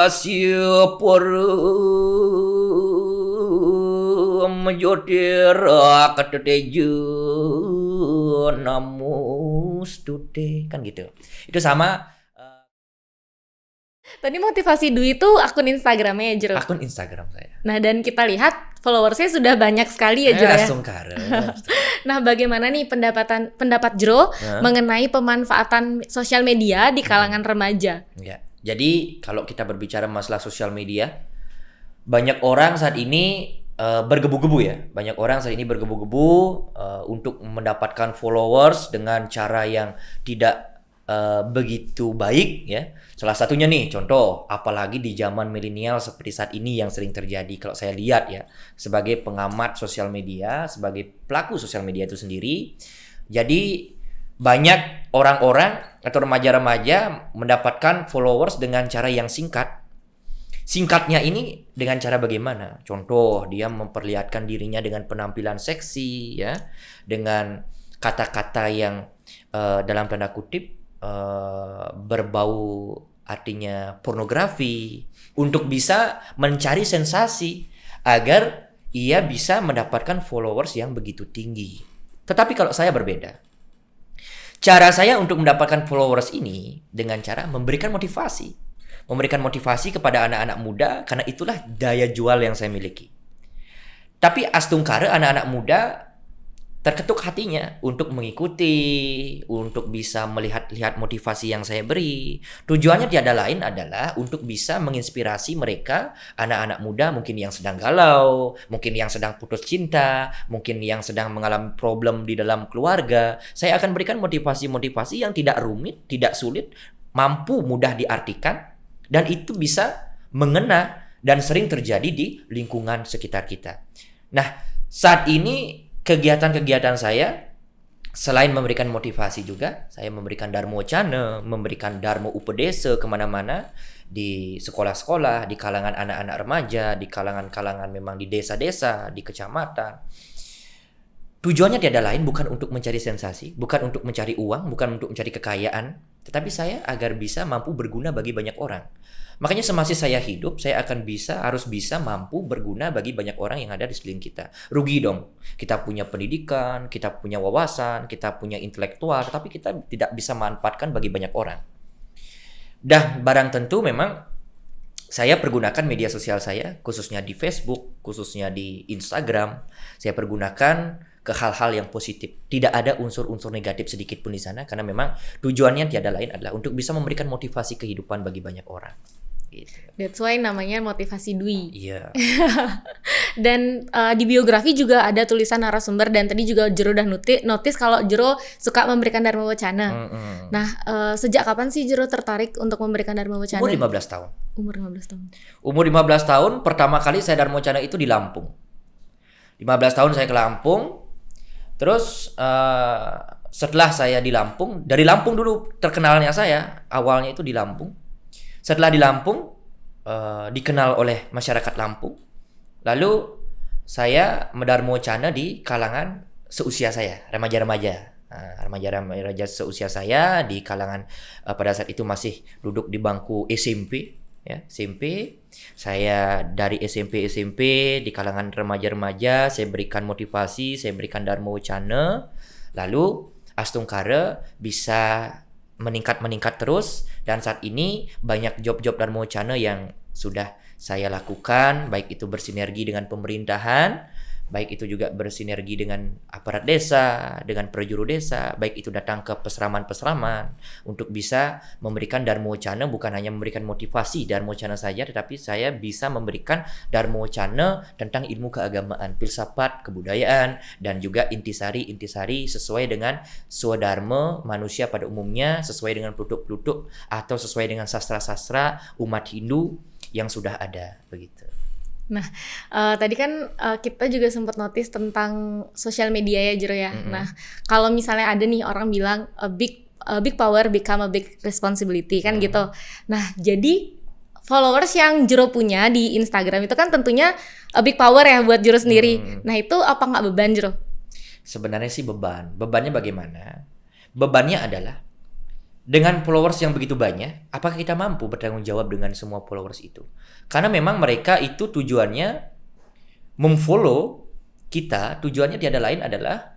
siupurum jodira keteteju namustute kan gitu. Itu sama Tadi motivasi Dwi itu akun Instagramnya ya Jero. akun Instagram saya. Nah dan kita lihat followersnya sudah banyak sekali ya Jero ya. Sungkara. Nah bagaimana nih pendapat Jero mengenai pemanfaatan sosial media di kalangan remaja? Ya. Jadi kalau kita berbicara masalah sosial media, banyak orang saat ini bergebu-gebu ya. Banyak orang saat ini bergebu-gebu untuk mendapatkan followers dengan cara yang tidak begitu baik ya. Salah satunya nih contoh, apalagi di zaman milenial seperti saat ini yang sering terjadi. Kalau saya lihat ya, sebagai pengamat sosial media, sebagai pelaku sosial media itu sendiri, jadi banyak orang-orang atau remaja-remaja mendapatkan followers dengan cara yang singkat. Singkatnya ini dengan cara bagaimana? Contoh, dia memperlihatkan dirinya dengan penampilan seksi ya, dengan kata-kata yang dalam tanda kutip berbau artinya pornografi untuk bisa mencari sensasi agar ia bisa mendapatkan followers yang begitu tinggi. Tetapi kalau saya berbeda. Cara saya untuk mendapatkan followers ini dengan cara memberikan motivasi. Memberikan motivasi kepada anak-anak muda karena itulah daya jual yang saya miliki. Tapi astungkara anak-anak muda terketuk hatinya untuk mengikuti, untuk bisa melihat-lihat motivasi yang saya beri. Tujuannya tiada lain adalah untuk bisa menginspirasi mereka, anak-anak muda mungkin yang sedang galau, mungkin yang sedang putus cinta, mungkin yang sedang mengalami problem di dalam keluarga. Saya akan berikan motivasi-motivasi yang tidak rumit, tidak sulit, mampu mudah diartikan, dan itu bisa mengena dan sering terjadi di lingkungan sekitar kita. Nah, saat ini kegiatan-kegiatan saya selain memberikan motivasi juga, saya memberikan Dharma Wacana, memberikan Dharma Upadesa kemana-mana di sekolah-sekolah, di kalangan anak-anak remaja, di kalangan-kalangan memang di desa-desa, di kecamatan. Tujuannya tiada lain bukan untuk mencari sensasi, bukan untuk mencari uang, bukan untuk mencari kekayaan, tetapi saya agar bisa mampu berguna bagi banyak orang. Makanya semasa saya hidup, saya akan harus bisa mampu berguna bagi banyak orang yang ada di sekeliling kita. Rugi dong, kita punya pendidikan, kita punya wawasan, kita punya intelektual, tapi kita tidak bisa manfaatkan bagi banyak orang. Dan barang tentu memang saya pergunakan media sosial saya, khususnya di Facebook, khususnya di Instagram, saya pergunakan ke hal-hal yang positif. Tidak ada unsur-unsur negatif sedikit pun di sana, karena memang tujuannya tiada lain adalah untuk bisa memberikan motivasi kehidupan bagi banyak orang. Gitu. That's why namanya motivasi Dwi. Iya. Dan di biografi juga ada tulisan narasumber, dan tadi juga Jero udah notice kalau Jero suka memberikan Dharma Wacana. Nah, sejak kapan sih Jero tertarik untuk memberikan Dharma Wacana? Umur 15 tahun. Umur 15 tahun. Umur 15 tahun, pertama kali saya Dharma Wacana itu di Lampung. 15 tahun saya ke Lampung. Terus setelah saya di Lampung, dari Lampung dulu terkenalnya saya, awalnya itu di Lampung. Setelah di Lampung, dikenal oleh masyarakat Lampung. Lalu saya Dharma Wacana di kalangan seusia saya, remaja-remaja. Remaja-remaja seusia saya di kalangan pada saat itu masih duduk di bangku SMP, ya, SMP. Saya dari SMP di kalangan remaja-remaja, saya berikan motivasi, saya berikan Dharma Wacana. Lalu astungkara bisa meningkat terus, dan saat ini banyak job-job Dharma Wacana yang sudah saya lakukan, baik itu bersinergi dengan pemerintahan, baik itu juga bersinergi dengan aparat desa, dengan perjuru desa, baik itu datang ke peseraman-peseraman untuk bisa memberikan Dharma Wacana, bukan hanya memberikan motivasi Dharma Wacana saja, tetapi saya bisa memberikan Dharma Wacana tentang ilmu keagamaan, filsafat, kebudayaan, dan juga intisari sesuai dengan swadharma manusia pada umumnya, sesuai dengan peluduk-peluduk atau sesuai dengan sastra-sastra umat Hindu yang sudah ada, begitu. Nah, tadi kan kita juga sempat notice tentang sosial media ya Jero ya. Nah, kalau misalnya ada nih orang bilang a big power become a big responsibility kan gitu. Nah, jadi followers yang Jero punya di Instagram itu kan tentunya a big power ya buat Jero sendiri. Nah, itu apa nggak beban Jero? Sebenarnya sih beban. Bebannya bagaimana? Bebannya adalah Dengan followers yang begitu banyak, apakah kita mampu bertanggung jawab dengan semua followers itu? Karena memang mereka itu tujuannya memfollow kita, tujuannya tiada lain adalah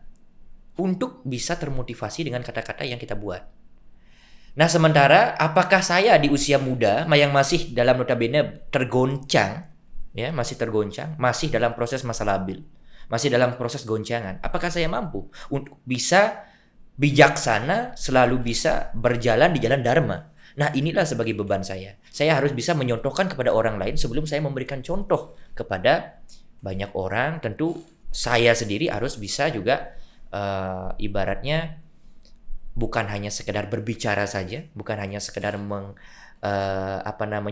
untuk bisa termotivasi dengan kata-kata yang kita buat. Nah, sementara apakah saya di usia muda yang masih dalam notabene tergoncang, ya, masih tergoncang, masih dalam proses masa labil, masih dalam proses goncangan, apakah saya mampu untuk bisa bijaksana, selalu bisa berjalan di jalan dharma? Nah, inilah sebagai beban saya. Saya harus bisa menyontohkan kepada orang lain sebelum saya memberikan contoh kepada banyak orang. Tentu saya sendiri harus bisa juga ibaratnya bukan hanya sekedar berbicara saja, bukan hanya sekedar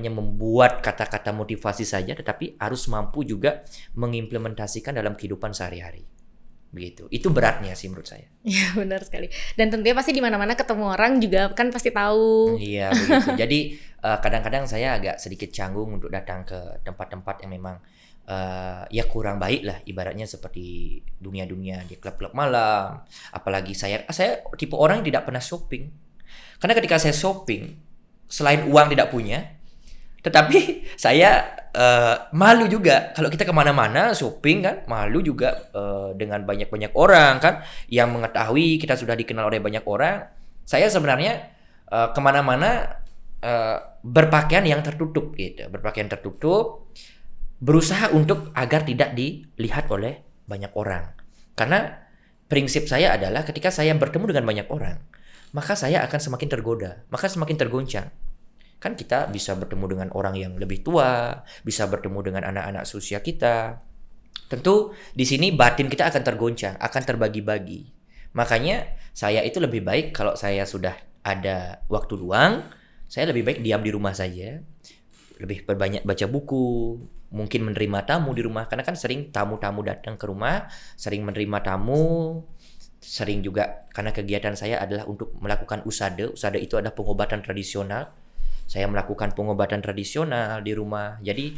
membuat kata-kata motivasi saja, tetapi harus mampu juga mengimplementasikan dalam kehidupan sehari-hari. Begitu. Itu beratnya sih menurut saya. Ya, benar sekali. Dan tentunya pasti di mana-mana ketemu orang juga kan pasti tahu. Iya, begitu. Jadi kadang-kadang saya agak sedikit canggung untuk datang ke tempat-tempat yang memang ya kurang baik lah, ibaratnya seperti dunia-dunia di klub-klub malam. Apalagi saya tipe orang yang tidak pernah shopping. Karena ketika saya shopping, selain uang tidak punya, tetapi saya malu juga kalau kita kemana-mana shopping kan, malu juga dengan banyak-banyak orang kan yang mengetahui kita sudah dikenal oleh banyak orang. Saya sebenarnya kemana-mana berpakaian yang tertutup gitu, berusaha untuk agar tidak dilihat oleh banyak orang. Karena prinsip saya adalah ketika saya bertemu dengan banyak orang, maka saya akan semakin tergoda, maka semakin tergoncang. Kan kita bisa bertemu dengan orang yang lebih tua, bisa bertemu dengan anak-anak seusia kita. Tentu di sini batin kita akan tergoncang, akan terbagi-bagi. Makanya saya itu lebih baik kalau saya sudah ada waktu luang, saya lebih baik diam di rumah saja. Lebih berbanyak baca buku, mungkin menerima tamu di rumah. Karena kan sering tamu-tamu datang ke rumah, sering menerima tamu. Sering juga karena kegiatan saya adalah untuk melakukan usade. Usade itu adalah pengobatan tradisional. Saya melakukan pengobatan tradisional di rumah. Jadi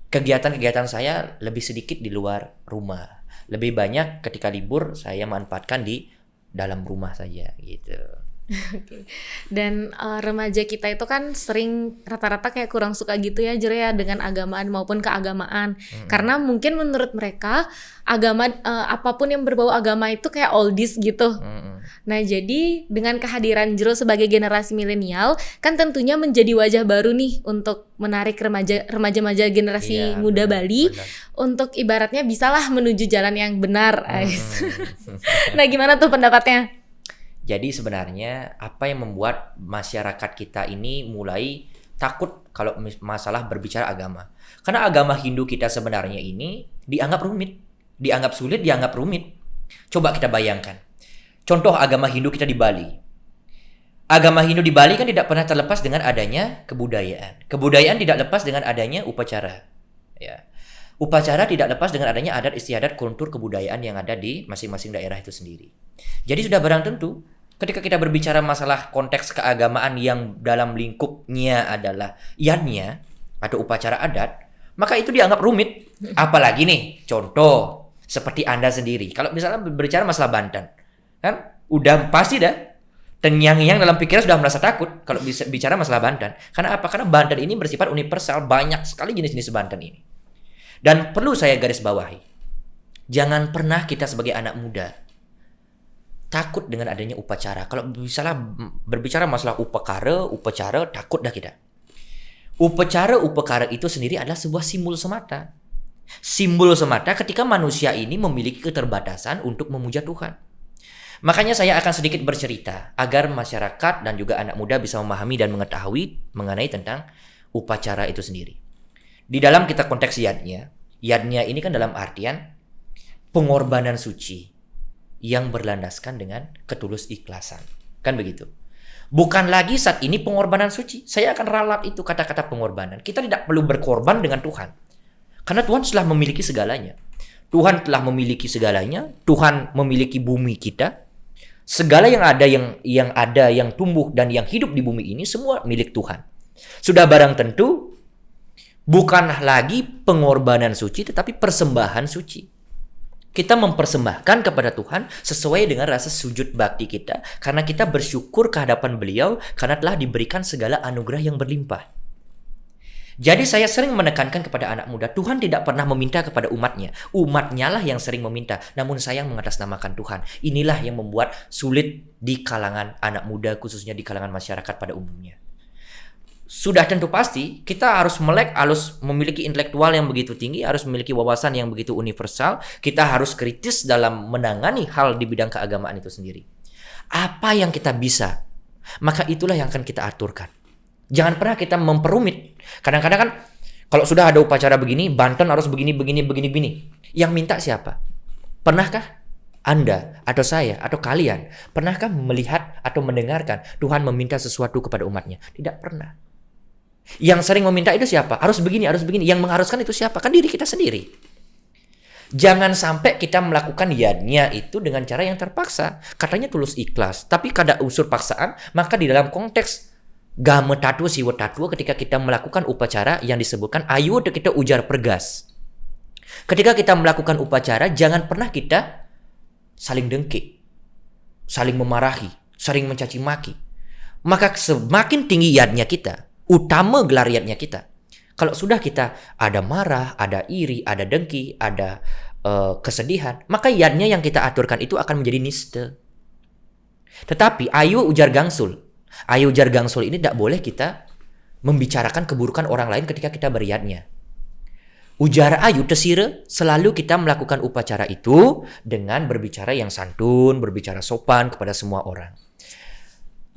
kegiatan-kegiatan saya lebih sedikit di luar rumah. Lebih banyak ketika libur saya manfaatkan di dalam rumah saja gitu. Oke. Dan remaja kita itu kan sering rata-rata kayak kurang suka gitu ya Jero ya dengan agamaan maupun keagamaan. Karena mungkin menurut mereka agama apapun yang berbau agama itu kayak oldies gitu. Nah, jadi dengan kehadiran Jero sebagai generasi milenial kan tentunya menjadi wajah baru nih untuk menarik remaja-remaja generasi muda Bali untuk ibaratnya bisalah menuju jalan yang benar. Nah, gimana tuh pendapatnya? Jadi sebenarnya apa yang membuat masyarakat kita ini mulai takut kalau masalah berbicara agama? Karena agama Hindu kita sebenarnya ini dianggap rumit, dianggap sulit, dianggap rumit. Coba kita bayangkan. Contoh agama Hindu kita di Bali. Agama Hindu di Bali kan tidak pernah terlepas dengan adanya kebudayaan. Kebudayaan tidak lepas dengan adanya upacara. Ya. Upacara tidak lepas dengan adanya adat istiadat kultur kebudayaan yang ada di masing-masing daerah itu sendiri. Jadi sudah barang tentu ketika kita berbicara masalah konteks keagamaan yang dalam lingkupnya adalah yadnya atau upacara adat, maka itu dianggap rumit. Apalagi nih, contoh seperti Anda sendiri. Kalau misalnya berbicara masalah Banten, kan udah pasti dah terngiang-ngiang dalam pikiran sudah merasa takut kalau bisa bicara masalah Banten. Karena apa? Karena Banten ini bersifat universal, banyak sekali jenis-jenis Banten ini. Dan perlu saya garis bawahi, jangan pernah kita sebagai anak muda takut dengan adanya upacara. Kalau misalnya berbicara masalah upacara, takut dah kita. Upacara itu sendiri adalah sebuah simbol semata. Simbol semata ketika manusia ini memiliki keterbatasan untuk memuja Tuhan. Makanya saya akan sedikit bercerita agar masyarakat dan juga anak muda bisa memahami dan mengetahui mengenai tentang upacara itu sendiri. Di dalam kita konteks yadnya ini kan dalam artian pengorbanan suci yang berlandaskan dengan ketulus ikhlasan. Kan begitu. Bukan lagi saat ini pengorbanan suci. Saya akan ralat itu kata-kata pengorbanan. Kita tidak perlu berkorban dengan Tuhan. Karena Tuhan telah memiliki segalanya. Tuhan telah memiliki segalanya. Tuhan memiliki bumi kita. Segala yang ada, yang tumbuh dan yang hidup di bumi ini semua milik Tuhan. Sudah barang tentu bukan lagi pengorbanan suci tetapi persembahan suci. Kita mempersembahkan kepada Tuhan sesuai dengan rasa sujud bakti kita. Karena kita bersyukur kehadapan beliau karena telah diberikan segala anugerah yang berlimpah. Jadi saya sering menekankan kepada anak muda, Tuhan tidak pernah meminta kepada umatnya. Umatnya lah yang sering meminta, namun saya mengatasnamakan Tuhan. Inilah yang membuat sulit di kalangan anak muda, khususnya di kalangan masyarakat pada umumnya. Sudah tentu pasti, kita harus harus memiliki intelektual yang begitu tinggi, harus memiliki wawasan yang begitu universal. Kita harus kritis dalam menangani hal di bidang keagamaan itu sendiri. Apa yang kita bisa, maka itulah yang akan kita aturkan. Jangan pernah kita memperumit. Kadang-kadang kan kalau sudah ada upacara begini, Banten harus begini. Yang minta siapa? Pernahkah Anda atau saya atau kalian pernahkah melihat atau mendengarkan Tuhan meminta sesuatu kepada umatnya? Tidak pernah. Yang sering meminta itu siapa? Harus begini. Yang mengharuskan itu siapa? Kan diri kita sendiri. Jangan sampai kita melakukan yadnya itu dengan cara yang terpaksa. Katanya tulus ikhlas, tapi kada unsur paksaan, maka di dalam konteks game tatu siwa tatu ketika kita melakukan upacara yang disebutkan ayu kita ujar pergas. Ketika kita melakukan upacara, jangan pernah kita saling dengki, saling memarahi, saling mencaci maki. Maka semakin tinggi yadnya kita, utama gelar yadnya kita. Kalau sudah kita ada marah, ada iri, ada dengki, ada kesedihan, maka yadnya yang kita aturkan itu akan menjadi niste. Tetapi ayu ujar gangsul. Ayu ujar gangsul ini tidak boleh kita membicarakan keburukan orang lain ketika kita beriadnya. Ujar ayu tesire, selalu kita melakukan upacara itu dengan berbicara yang santun, berbicara sopan kepada semua orang.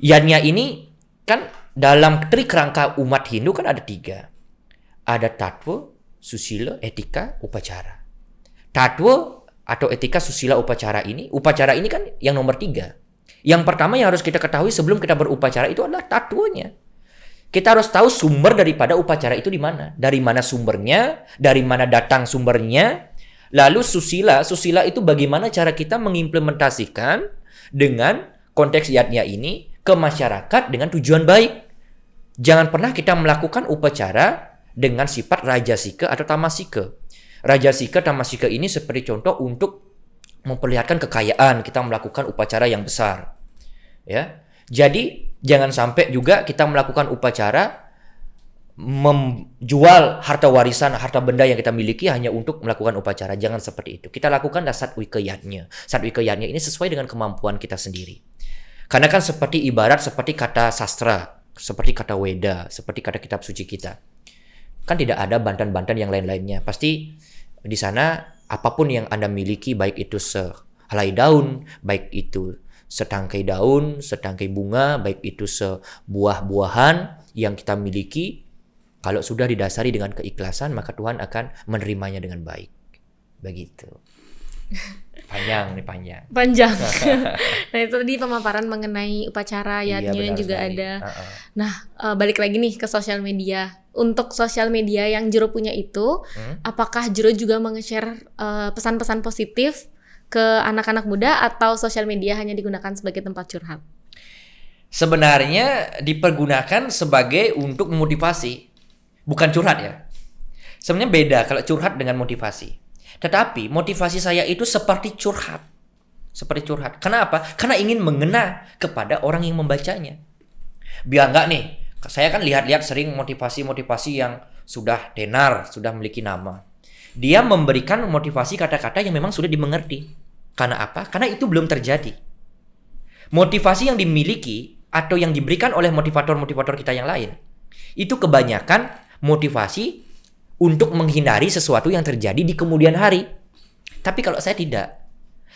Yadnya ini kan dalam trik kerangka umat Hindu kan ada 3. Ada tatwa, susila, etika, upacara. Tatwa atau etika, susila, upacara ini kan yang nomor 3. Yang pertama yang harus kita ketahui sebelum kita berupacara itu adalah tatwanya. Kita harus tahu sumber daripada upacara itu di mana. Dari mana sumbernya, dari mana datang sumbernya. Lalu susila itu bagaimana cara kita mengimplementasikan dengan konteks yadnya ini ke masyarakat dengan tujuan baik. Jangan pernah kita melakukan upacara dengan sifat rajasika atau tamasika. Rajasika, tamasika ini seperti contoh untuk memperlihatkan kekayaan, kita melakukan upacara yang besar. Ya. Jadi jangan sampai juga kita melakukan upacara menjual harta warisan, harta benda yang kita miliki hanya untuk melakukan upacara. Jangan seperti itu. Kita lakukan satwika yadnya. Satwika yadnya ini sesuai dengan kemampuan kita sendiri. Karena kan seperti kata sastra, seperti kata Weda, seperti kata kitab suci kita. Kan tidak ada bantan-bantan yang lain-lainnya. Pasti di sana apapun yang Anda miliki, baik itu sehelai daun, baik itu setangkai daun, setangkai bunga, baik itu sebuah-buahan yang kita miliki, kalau sudah didasari dengan keikhlasan, maka Tuhan akan menerimanya dengan baik. Begitu. Panjang. Panjang. Nah itu tadi pemaparan mengenai upacara yadnya juga sekali. Ada. Nah balik lagi nih ke sosial media. Untuk sosial media yang Jero punya itu, apakah Jero juga menge-share pesan-pesan positif ke anak-anak muda atau sosial media hanya digunakan sebagai tempat curhat? Sebenarnya dipergunakan sebagai untuk memotivasi, bukan curhat ya. Sebenarnya beda kalau curhat dengan motivasi. Tetapi motivasi saya itu seperti curhat. Kenapa? Karena ingin mengena kepada orang yang membacanya. Biar enggak nih, saya kan lihat-lihat sering motivasi-motivasi yang sudah tenar, sudah memiliki nama. Dia memberikan motivasi kata-kata yang memang sudah dimengerti. Karena apa? Karena itu belum terjadi. Motivasi yang dimiliki atau yang diberikan oleh motivator-motivator kita yang lain, itu kebanyakan motivasi untuk menghindari sesuatu yang terjadi di kemudian hari. Tapi kalau saya tidak.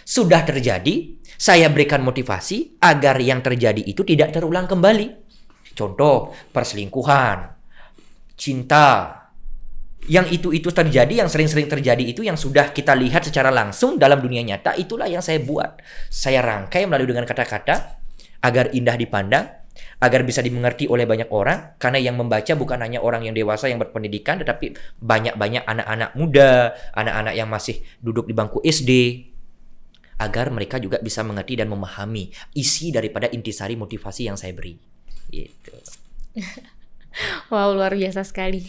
Sudah terjadi, saya berikan motivasi agar yang terjadi itu tidak terulang kembali. Contoh, perselingkuhan, cinta. Yang itu terjadi, yang sering-sering terjadi itu yang sudah kita lihat secara langsung dalam dunia nyata, itulah yang saya buat. Saya rangkai melalui dengan kata-kata agar indah dipandang, agar bisa dimengerti oleh banyak orang, karena yang membaca bukan hanya orang yang dewasa yang berpendidikan, tetapi banyak-banyak anak-anak muda, anak-anak yang masih duduk di bangku SD, agar mereka juga bisa mengerti dan memahami isi daripada intisari motivasi yang saya beri. Gitu. Wow, luar biasa sekali.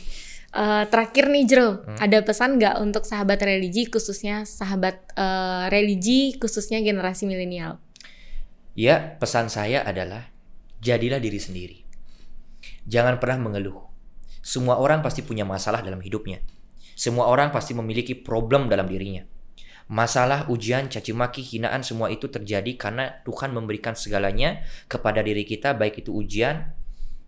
Terakhir nih Jero, ada pesan nggak untuk sahabat religi khususnya generasi milenial? Ya, pesan saya adalah jadilah diri sendiri. Jangan pernah mengeluh. Semua orang pasti punya masalah dalam hidupnya. Semua orang pasti memiliki problem dalam dirinya. Masalah, ujian, caci maki, hinaan, semua itu terjadi karena Tuhan memberikan segalanya kepada diri kita, baik itu ujian,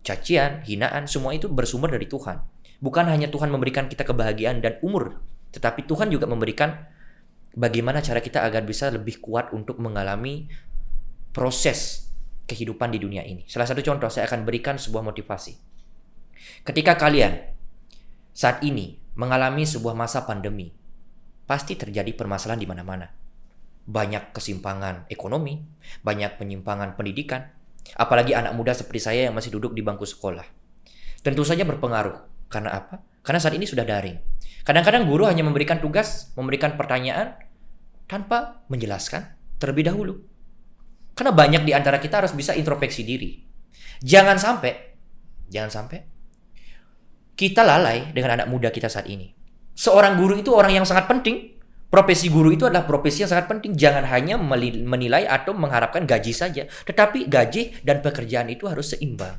cacian, hinaan, semua itu bersumber dari Tuhan. Bukan hanya Tuhan memberikan kita kebahagiaan dan umur, tetapi Tuhan juga memberikan bagaimana cara kita agar bisa lebih kuat untuk mengalami proses kehidupan di dunia ini. Salah satu contoh saya akan berikan sebuah motivasi. Ketika kalian saat ini mengalami sebuah masa pandemi, pasti terjadi permasalahan di mana-mana. Banyak kesimpangan ekonomi, banyak penyimpangan pendidikan, apalagi anak muda seperti saya yang masih duduk di bangku sekolah. Tentu saja berpengaruh. Karena apa? Karena saat ini sudah daring. Kadang-kadang guru hanya memberikan tugas, memberikan pertanyaan tanpa menjelaskan terlebih dahulu. Karena banyak di antara kita harus bisa introspeksi diri. Jangan sampai kita lalai dengan anak muda kita saat ini. Seorang guru itu orang yang sangat penting. Profesi guru itu adalah profesi yang sangat penting. Jangan hanya menilai atau mengharapkan gaji saja. Tetapi gaji dan pekerjaan itu harus seimbang.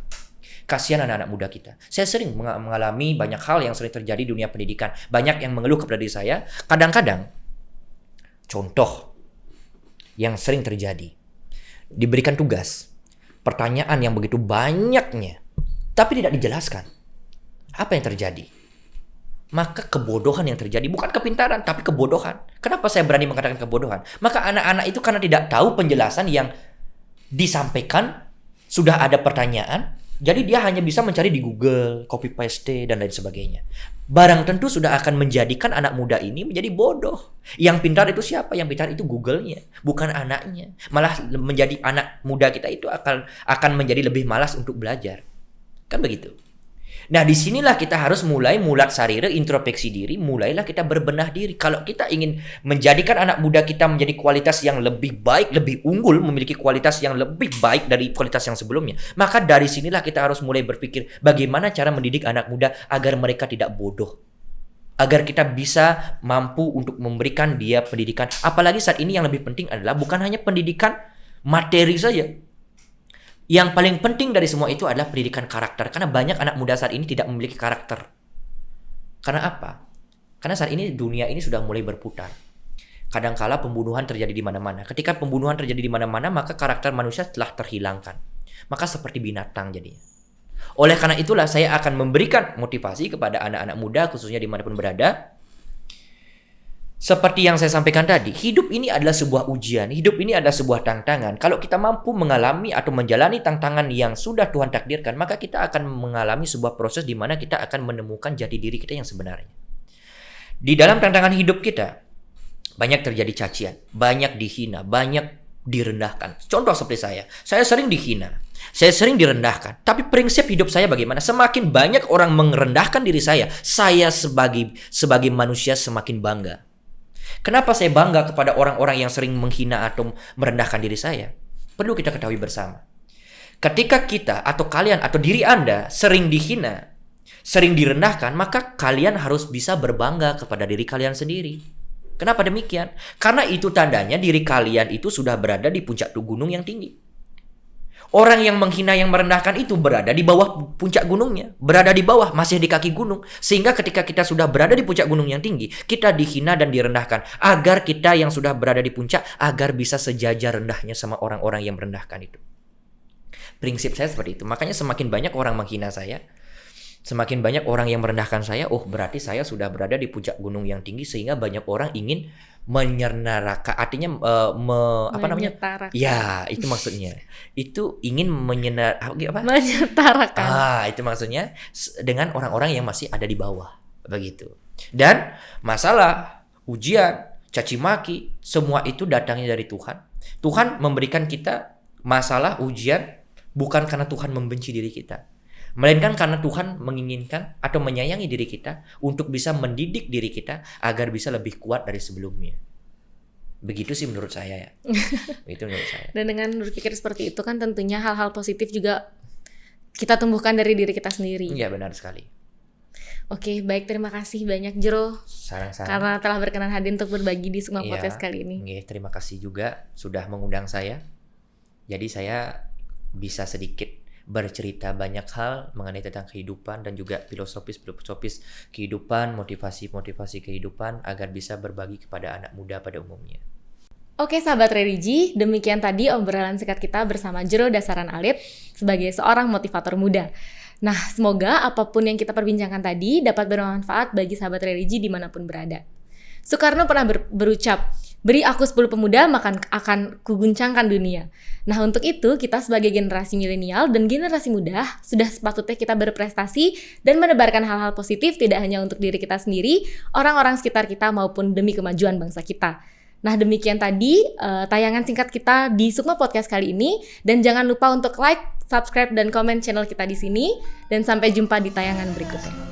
Kasihan anak-anak muda kita. Saya sering mengalami banyak hal yang sering terjadi di dunia pendidikan. Banyak yang mengeluh kepada diri saya. Kadang-kadang, contoh yang sering terjadi. Diberikan tugas. Pertanyaan yang begitu banyaknya. Tapi tidak dijelaskan. Apa yang terjadi? Maka kebodohan yang terjadi. Bukan kepintaran, tapi kebodohan. Kenapa saya berani mengatakan kebodohan? Maka anak-anak itu karena tidak tahu penjelasan yang disampaikan. Sudah ada pertanyaan. Jadi dia hanya bisa mencari di Google, copy paste, dan lain sebagainya. Barang tentu sudah akan menjadikan anak muda ini menjadi bodoh. Yang pintar itu siapa? Yang pintar itu Google-nya, bukan anaknya. Malah menjadi anak muda kita itu akan menjadi lebih malas untuk belajar. Kan begitu. Nah, disinilah kita harus mulai mulat sarire, introspeksi diri, mulailah kita berbenah diri. Kalau kita ingin menjadikan anak muda kita menjadi kualitas yang lebih baik, lebih unggul, memiliki kualitas yang lebih baik dari kualitas yang sebelumnya, maka dari sinilah kita harus mulai berpikir bagaimana cara mendidik anak muda agar mereka tidak bodoh. Agar kita bisa mampu untuk memberikan dia pendidikan. Apalagi saat ini yang lebih penting adalah bukan hanya pendidikan materi saja. Yang paling penting dari semua itu adalah pendidikan karakter. Karena banyak anak muda saat ini tidak memiliki karakter. Karena apa? Karena saat ini dunia ini sudah mulai berputar. Kadangkala pembunuhan terjadi di mana-mana. Ketika pembunuhan terjadi di mana-mana, maka karakter manusia telah terhilangkan. Maka seperti binatang jadinya. Oleh karena itulah saya akan memberikan motivasi kepada anak-anak muda, khususnya dimanapun berada. Seperti yang saya sampaikan tadi, hidup ini adalah sebuah ujian, hidup ini adalah sebuah tantangan. Kalau kita mampu mengalami atau menjalani tantangan yang sudah Tuhan takdirkan, maka kita akan mengalami sebuah proses di mana kita akan menemukan jati diri kita yang sebenarnya. Di dalam tantangan hidup kita, banyak terjadi cacian, banyak dihina, banyak direndahkan. Contoh seperti saya sering dihina, saya sering direndahkan. Tapi prinsip hidup saya bagaimana? Semakin banyak orang merendahkan diri saya sebagai manusia semakin bangga. Kenapa saya bangga kepada orang-orang yang sering menghina atau merendahkan diri saya? Perlu kita ketahui bersama. Ketika kita atau kalian atau diri Anda sering dihina, sering direndahkan, maka kalian harus bisa berbangga kepada diri kalian sendiri. Kenapa demikian? Karena itu tandanya diri kalian itu sudah berada di puncak gunung yang tinggi. Orang yang menghina, yang merendahkan itu berada di bawah puncak gunungnya. Berada di bawah, masih di kaki gunung. Sehingga ketika kita sudah berada di puncak gunung yang tinggi, kita dihina dan direndahkan. Agar kita yang sudah berada di puncak, agar bisa sejajar rendahnya sama orang-orang yang merendahkan itu. Prinsip saya seperti itu. Makanya semakin banyak orang menghina saya, semakin banyak orang yang merendahkan saya, berarti saya sudah berada di puncak gunung yang tinggi. Sehingga banyak orang ingin menyernakan, artinya menyetarakan. Ya, itu maksudnya. Itu ingin menyetarakan. Itu maksudnya dengan orang-orang yang masih ada di bawah, begitu. Dan masalah, ujian, caci maki, semua itu datangnya dari Tuhan. Tuhan memberikan kita masalah, ujian bukan karena Tuhan membenci diri kita, melainkan karena Tuhan menginginkan atau menyayangi diri kita untuk bisa mendidik diri kita agar bisa lebih kuat dari sebelumnya. Begitu sih menurut saya ya. Begitu menurut saya. Dan dengan berpikir seperti itu kan tentunya hal-hal positif juga kita tumbuhkan dari diri kita sendiri. Iya, benar sekali. Oke, baik, terima kasih banyak Jero Sarang-sarang. karena telah berkenan hadir untuk berbagi di Sukma Iya, Podcast kali ini. nggih, terima kasih juga sudah mengundang saya. Jadi saya bisa sedikit bercerita banyak hal mengenai tentang kehidupan dan juga filosofis kehidupan, motivasi kehidupan agar bisa berbagi kepada anak muda pada umumnya. Oke sahabat religi, demikian tadi obrolan singkat kita bersama Jero Dasaran Alit sebagai seorang motivator muda. Nah, semoga apapun yang kita perbincangkan tadi dapat bermanfaat bagi sahabat religi dimanapun berada. Soekarno pernah berucap, beri aku 10 pemuda maka akan kuguncangkan dunia. Nah, untuk itu kita sebagai generasi milenial dan generasi muda sudah sepatutnya kita berprestasi dan menebarkan hal-hal positif tidak hanya untuk diri kita sendiri, orang-orang sekitar kita maupun demi kemajuan bangsa kita. Nah, demikian tadi tayangan singkat kita di Sukma Podcast kali ini, dan jangan lupa untuk like, subscribe dan komen channel kita di sini, dan sampai jumpa di tayangan berikutnya.